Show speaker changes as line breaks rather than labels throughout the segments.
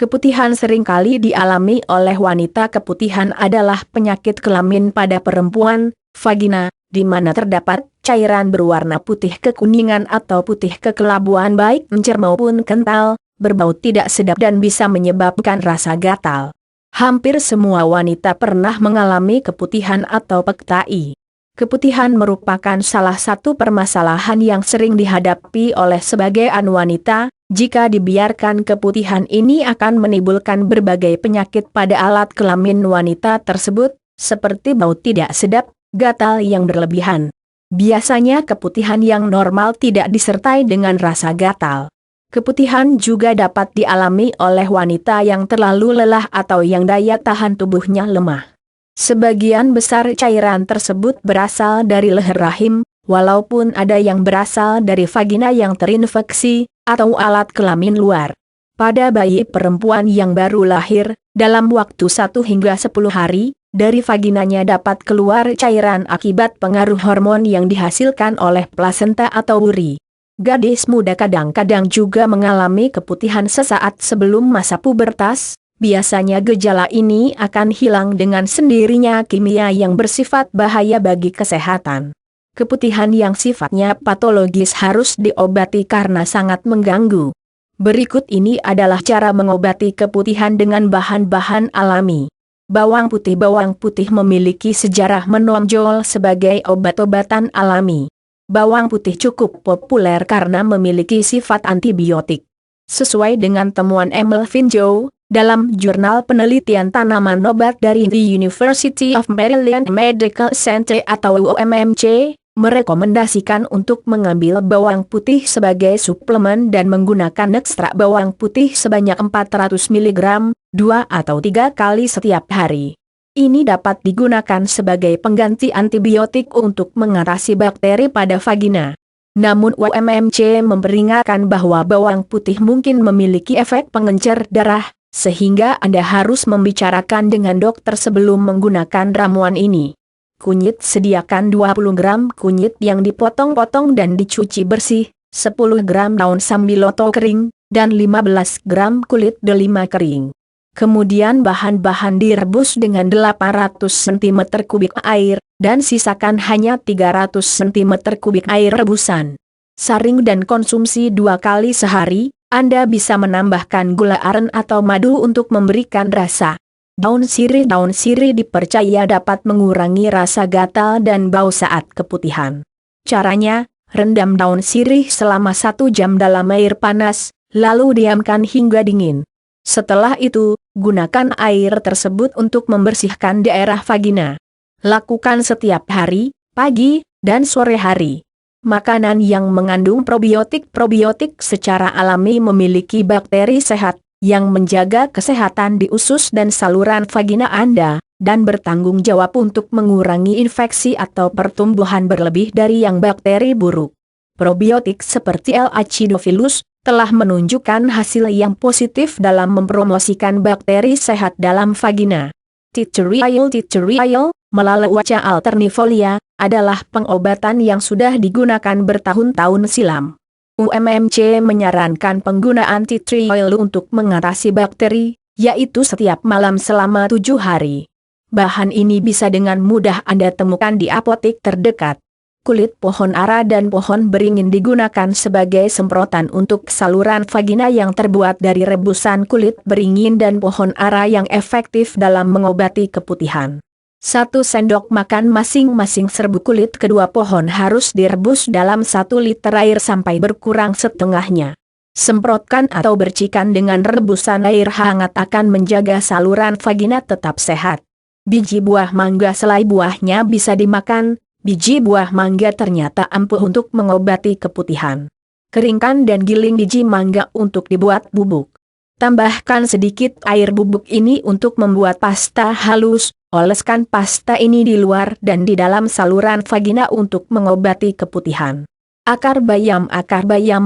Keputihan seringkali dialami oleh wanita. Keputihan adalah penyakit kelamin pada perempuan, vagina, di mana terdapat cairan berwarna putih kekuningan atau putih kekelabuan baik encer maupun kental, berbau tidak sedap dan bisa menyebabkan rasa gatal. Hampir semua wanita pernah mengalami keputihan atau pektai. Keputihan merupakan salah satu permasalahan yang sering dihadapi oleh sebagian wanita. Jika dibiarkan, keputihan ini akan menimbulkan berbagai penyakit pada alat kelamin wanita tersebut, seperti bau tidak sedap, gatal yang berlebihan. Biasanya keputihan yang normal tidak disertai dengan rasa gatal. Keputihan juga dapat dialami oleh wanita yang terlalu lelah atau yang daya tahan tubuhnya lemah. Sebagian besar cairan tersebut berasal dari leher rahim, walaupun ada yang berasal dari vagina yang terinfeksi, atau alat kelamin luar. Pada bayi perempuan yang baru lahir, dalam waktu 1 hingga 10 hari, dari vaginanya dapat keluar cairan akibat pengaruh hormon yang dihasilkan oleh plasenta atau uri. Gadis muda kadang-kadang juga mengalami keputihan sesaat sebelum masa pubertas. Biasanya gejala ini akan hilang dengan sendirinya kimia yang bersifat bahaya bagi kesehatan. Keputihan yang sifatnya patologis harus diobati karena sangat mengganggu. Berikut ini adalah cara mengobati keputihan dengan bahan-bahan alami. Bawang putih memiliki sejarah menonjol sebagai obat-obatan alami. Bawang putih cukup populer karena memiliki sifat antibiotik. Sesuai dengan temuan Melvin Joe, dalam jurnal penelitian tanaman obat dari The University of Maryland Medical Center atau UMMC, merekomendasikan untuk mengambil bawang putih sebagai suplemen dan menggunakan ekstrak bawang putih sebanyak 400 mg, 2 atau 3 kali setiap hari. Ini dapat digunakan sebagai pengganti antibiotik untuk mengatasi bakteri pada vagina. Namun UMMC memperingatkan bahwa bawang putih mungkin memiliki efek pengencer darah, sehingga Anda harus membicarakan dengan dokter sebelum menggunakan ramuan ini. Kunyit: sediakan 20 gram kunyit yang dipotong-potong dan dicuci bersih, 10 gram daun sambiloto kering, dan 15 gram kulit delima kering. Kemudian bahan-bahan direbus dengan 800 cm3 air, dan sisakan hanya 300 cm3 air rebusan. Saring dan konsumsi 2 kali sehari. Anda bisa menambahkan gula aren atau madu untuk memberikan rasa. Daun sirih dipercaya dapat mengurangi rasa gatal dan bau saat keputihan. Caranya, rendam daun sirih selama 1 jam dalam air panas, lalu diamkan hingga dingin. Setelah itu, gunakan air tersebut untuk membersihkan daerah vagina. Lakukan setiap hari, pagi, dan sore hari. Makanan yang mengandung probiotik secara alami memiliki bakteri sehat, yang menjaga kesehatan di usus dan saluran vagina Anda, dan bertanggung jawab untuk mengurangi infeksi atau pertumbuhan berlebih dari yang bakteri buruk. Probiotik seperti L. acidophilus telah menunjukkan hasil yang positif dalam mempromosikan bakteri sehat dalam vagina. Tea tree oil, Melaleuca alternifolia, adalah pengobatan yang sudah digunakan bertahun-tahun silam. UMMC menyarankan penggunaan tea tree oil untuk mengatasi bakteri, yaitu setiap malam selama 7 hari. Bahan ini bisa dengan mudah Anda temukan di apotek terdekat. Kulit pohon ara dan pohon beringin digunakan sebagai semprotan untuk saluran vagina yang terbuat dari rebusan kulit beringin dan pohon ara yang efektif dalam mengobati keputihan. 1 sendok makan masing-masing serbuk kulit kedua pohon harus direbus dalam 1 liter air sampai berkurang setengahnya. Semprotkan atau bercikan dengan rebusan air hangat akan menjaga saluran vagina tetap sehat. Biji buah mangga: selai buahnya bisa dimakan, biji buah mangga ternyata ampuh untuk mengobati keputihan. Keringkan dan giling biji mangga untuk dibuat bubuk. Tambahkan sedikit air bubuk ini untuk membuat pasta halus. Oleskan pasta ini di luar dan di dalam saluran vagina untuk mengobati keputihan. Akar bayam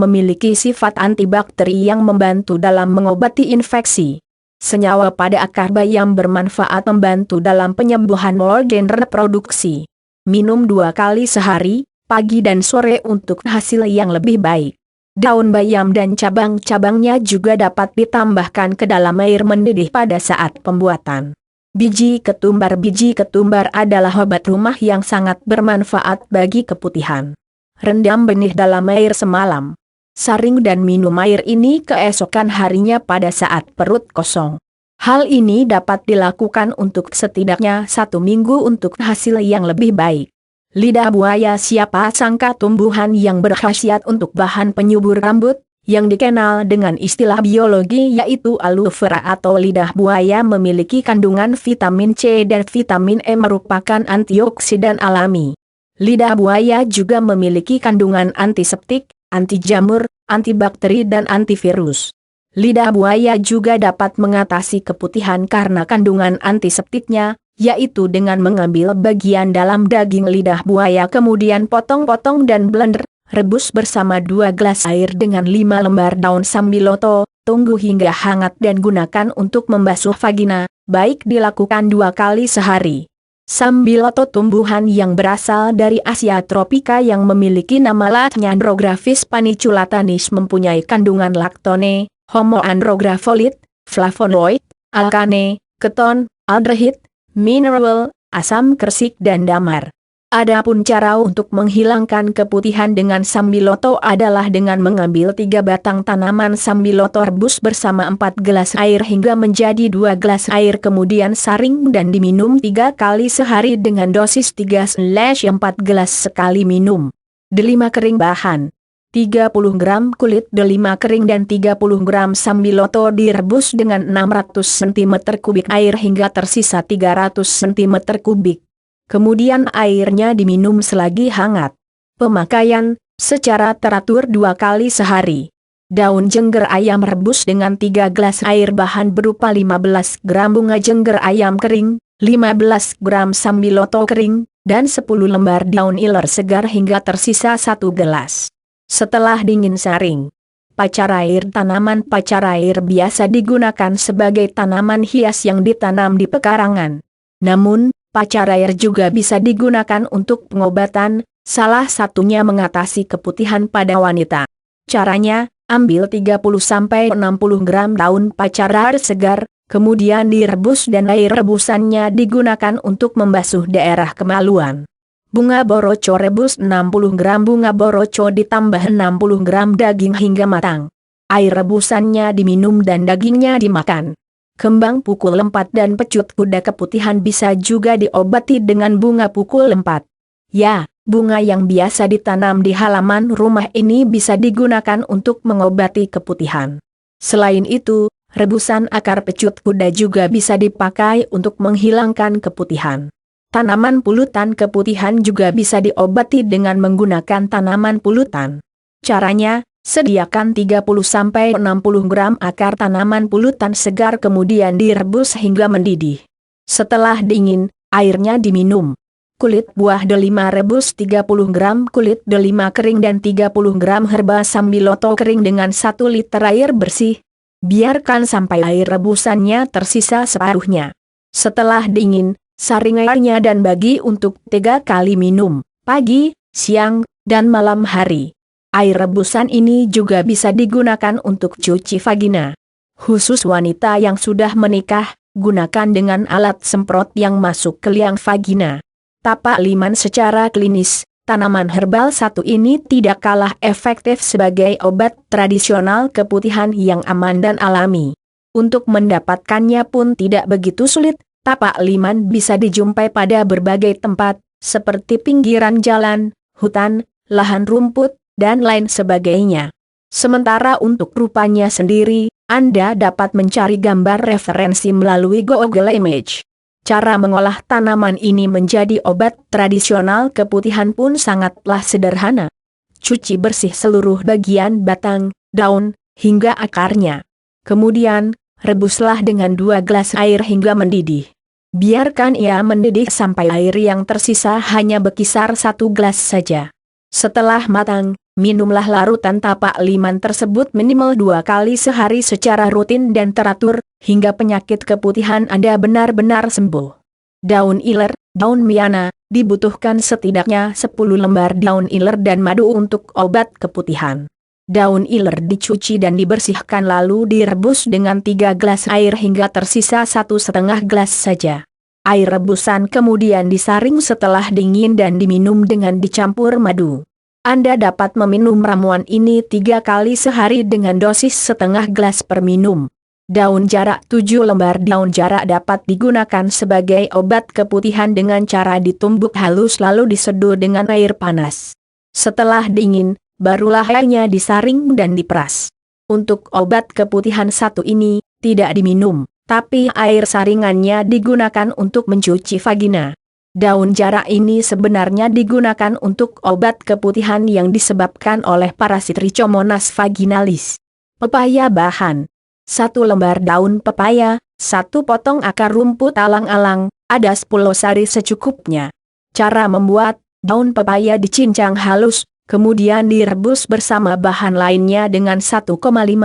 memiliki sifat antibakteri yang membantu dalam mengobati infeksi. Senyawa pada akar bayam bermanfaat membantu dalam penyembuhan organ reproduksi. Minum 2 kali sehari, pagi dan sore untuk hasil yang lebih baik. Daun bayam dan cabang-cabangnya juga dapat ditambahkan ke dalam air mendidih pada saat pembuatan. Biji ketumbar adalah obat rumah yang sangat bermanfaat bagi keputihan. Rendam benih dalam air semalam. Saring dan minum air ini keesokan harinya pada saat perut kosong. Hal ini dapat dilakukan untuk setidaknya 1 minggu untuk hasil yang lebih baik. Lidah buaya siapa sangka tumbuhan yang berkhasiat untuk bahan penyubur rambut, yang dikenal dengan istilah biologi yaitu aloe vera atau lidah buaya memiliki kandungan vitamin C dan vitamin E merupakan antioksidan alami. Lidah buaya juga memiliki kandungan antiseptik, anti jamur, antibakteri dan antivirus. Lidah buaya juga dapat mengatasi keputihan karena kandungan antiseptiknya, yaitu dengan mengambil bagian dalam daging lidah buaya kemudian potong-potong dan blender, rebus bersama 2 gelas air dengan 5 lembar daun sambiloto, tunggu hingga hangat dan gunakan untuk membasuh vagina, baik dilakukan 2 kali sehari. Sambiloto tumbuhan yang berasal dari Asia tropika yang memiliki nama latinnya Andrographis paniculatanis mempunyai kandungan laktone, homoandrografolit, flavonoid, alkane, keton, aldehid, mineral, asam kersik dan damar. Adapun cara untuk menghilangkan keputihan dengan sambiloto adalah dengan mengambil 3 batang tanaman sambiloto rebus bersama 4 gelas air hingga menjadi 2 gelas air kemudian saring dan diminum 3 kali sehari dengan dosis 3/4 gelas sekali minum. Delima kering bahan 30 gram kulit delima kering dan 30 gram sambiloto direbus dengan 600 cm3 air hingga tersisa 300 cm3. Kemudian airnya diminum selagi hangat. Pemakaian, secara teratur 2 kali sehari. Daun jengger ayam rebus dengan 3 gelas air bahan berupa 15 gram bunga jengger ayam kering, 15 gram sambiloto kering, dan 10 lembar daun iler segar hingga tersisa 1 gelas. Setelah dingin saring. Pacar air tanaman pacar air biasa digunakan sebagai tanaman hias yang ditanam di pekarangan. Namun, pacar air juga bisa digunakan untuk pengobatan, salah satunya mengatasi keputihan pada wanita. Caranya, ambil 30-60 gram daun pacar air segar, kemudian direbus dan air rebusannya digunakan untuk membasuh daerah kemaluan. Bunga boroco rebus 60 gram bunga boroco ditambah 60 gram daging hingga matang. Air rebusannya diminum dan dagingnya dimakan. Kembang pukul 4 dan pecut kuda keputihan bisa juga diobati dengan bunga pukul 4. Ya, bunga yang biasa ditanam di halaman rumah ini bisa digunakan untuk mengobati keputihan. Selain itu, rebusan akar pecut kuda juga bisa dipakai untuk menghilangkan keputihan. Tanaman pulutan keputihan juga bisa diobati dengan menggunakan tanaman pulutan. Caranya, sediakan 30-60 gram akar tanaman pulutan segar kemudian direbus hingga mendidih. Setelah dingin, airnya diminum. Kulit buah delima rebus 30 gram kulit delima kering dan 30 gram herba sambiloto kering dengan 1 liter air bersih. Biarkan sampai air rebusannya tersisa separuhnya. Setelah dingin, saring airnya dan bagi untuk 3 kali minum, pagi, siang, dan malam hari. Air rebusan ini juga bisa digunakan untuk cuci vagina. Khusus wanita yang sudah menikah, gunakan dengan alat semprot yang masuk ke liang vagina. Tapak liman secara klinis, tanaman herbal satu ini tidak kalah efektif sebagai obat tradisional keputihan yang aman dan alami. Untuk mendapatkannya pun tidak begitu sulit. Tapak liman bisa dijumpai pada berbagai tempat, seperti pinggiran jalan, hutan, lahan rumput, dan lain sebagainya. Sementara untuk rupanya sendiri, Anda dapat mencari gambar referensi melalui Google Image. Cara mengolah tanaman ini menjadi obat tradisional keputihan pun sangatlah sederhana. Cuci bersih seluruh bagian batang, daun, hingga akarnya. Kemudian, rebuslah dengan 2 gelas air hingga mendidih. Biarkan ia mendidih sampai air yang tersisa hanya berkisar 1 gelas saja. Setelah matang, minumlah larutan tapak liman tersebut minimal 2 kali sehari secara rutin dan teratur, hingga penyakit keputihan Anda benar-benar sembuh. Daun iler, daun miana, dibutuhkan setidaknya 10 lembar daun iler dan madu untuk obat keputihan. Daun iler dicuci dan dibersihkan lalu direbus dengan 3 gelas air hingga tersisa 1,5 gelas saja. Air rebusan kemudian disaring setelah dingin dan diminum dengan dicampur madu. Anda dapat meminum ramuan ini 3 kali sehari dengan dosis setengah gelas per minum. Daun jarak 7 lembar daun jarak dapat digunakan sebagai obat keputihan dengan cara ditumbuk halus lalu diseduh dengan air panas. Setelah dingin, barulah airnya disaring dan diperas. Untuk obat keputihan satu ini, tidak diminum, tapi air saringannya digunakan untuk mencuci vagina. Daun jarak ini sebenarnya digunakan untuk obat keputihan yang disebabkan oleh parasit Trichomonas vaginalis. Pepaya bahan. 1 lembar daun pepaya, 1 potong akar rumput alang-alang, ada 10 sari secukupnya. Cara membuat, daun pepaya dicincang halus, kemudian direbus bersama bahan lainnya dengan 1,5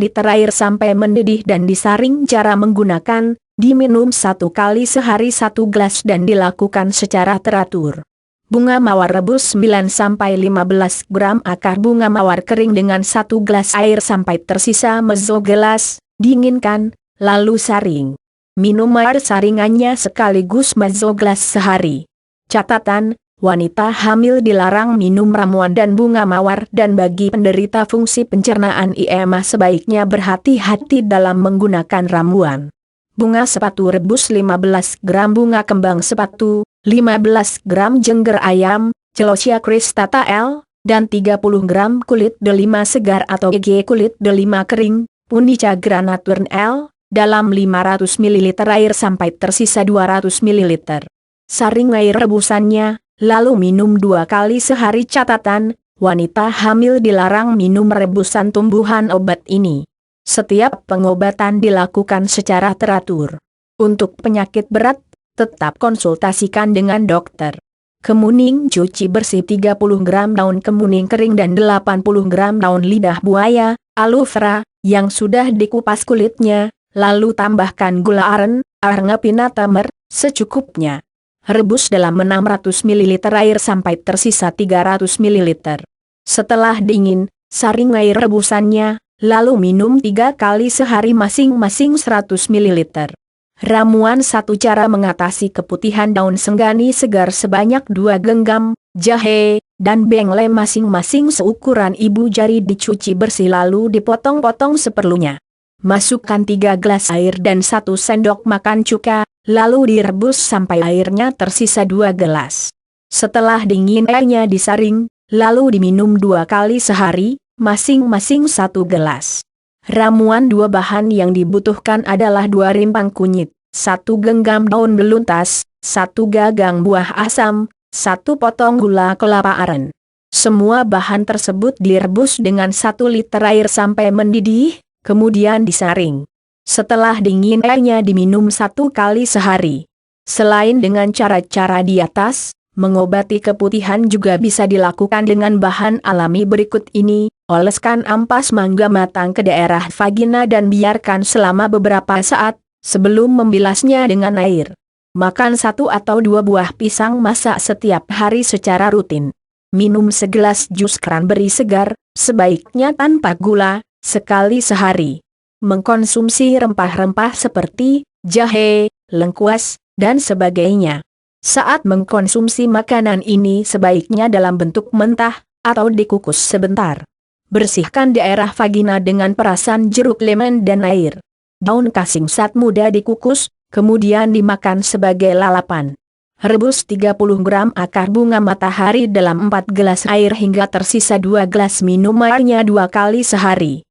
liter air sampai mendidih dan disaring. Cara menggunakan, diminum 1 kali sehari 1 gelas dan dilakukan secara teratur. Bunga mawar rebus 9-15 gram akar bunga mawar kering dengan 1 gelas air sampai tersisa mezzo gelas, dinginkan, lalu saring. Minum air saringannya sekaligus mezzo gelas sehari. Catatan, wanita hamil dilarang minum ramuan dan bunga mawar dan bagi penderita fungsi pencernaan IMA sebaiknya berhati-hati dalam menggunakan ramuan. Bunga sepatu rebus 15 gram bunga kembang sepatu, 15 gram jengger ayam, Celosia cristata L, dan 30 gram kulit delima segar atau EG kulit delima kering, Punica granaturn L, dalam 500 ml air sampai tersisa 200 ml. Saring air rebusannya, lalu minum 2 kali sehari. Catatan, wanita hamil dilarang minum rebusan tumbuhan obat ini. Setiap pengobatan dilakukan secara teratur. Untuk penyakit berat, tetap konsultasikan dengan dokter. Kemuning cuci bersih 30 gram daun kemuning kering dan 80 gram daun lidah buaya, aloe vera, yang sudah dikupas kulitnya, lalu tambahkan gula aren, arnepina tamer, secukupnya. Rebus dalam 600 ml air sampai tersisa 300 ml. Setelah dingin, saring air rebusannya, lalu minum 3 kali sehari masing-masing 100 ml. Ramuan 1 cara mengatasi keputihan daun senggani segar sebanyak 2 genggam, jahe, dan bengle masing-masing seukuran ibu jari dicuci bersih lalu dipotong-potong seperlunya. Masukkan 3 gelas air dan 1 sendok makan cuka, lalu direbus sampai airnya tersisa 2 gelas. Setelah dingin airnya disaring, lalu diminum 2 kali sehari, masing-masing 1 gelas. Ramuan 2 bahan yang dibutuhkan adalah 2 rimpang kunyit, 1 genggam daun beluntas, 1 gagang buah asam, 1 potong gula kelapa aren. Semua bahan tersebut direbus dengan 1 liter air sampai mendidih, kemudian disaring. Setelah dingin airnya diminum 1 kali sehari. Selain dengan cara-cara di atas, mengobati keputihan juga bisa dilakukan dengan bahan alami berikut ini. Oleskan ampas mangga matang ke daerah vagina dan biarkan selama beberapa saat, sebelum membilasnya dengan air. Makan 1 atau 2 buah pisang masak setiap hari secara rutin. Minum segelas jus cranberry segar, sebaiknya tanpa gula, sekali sehari. Mengkonsumsi rempah-rempah seperti jahe, lengkuas, dan sebagainya. Saat mengkonsumsi makanan ini sebaiknya dalam bentuk mentah, atau dikukus sebentar. Bersihkan daerah vagina dengan perasan jeruk lemon dan air. Daun kasing saat muda dikukus, kemudian dimakan sebagai lalapan. Rebus 30 gram akar bunga matahari dalam 4 gelas air hingga tersisa 2 gelas, minum airnya 2 kali sehari.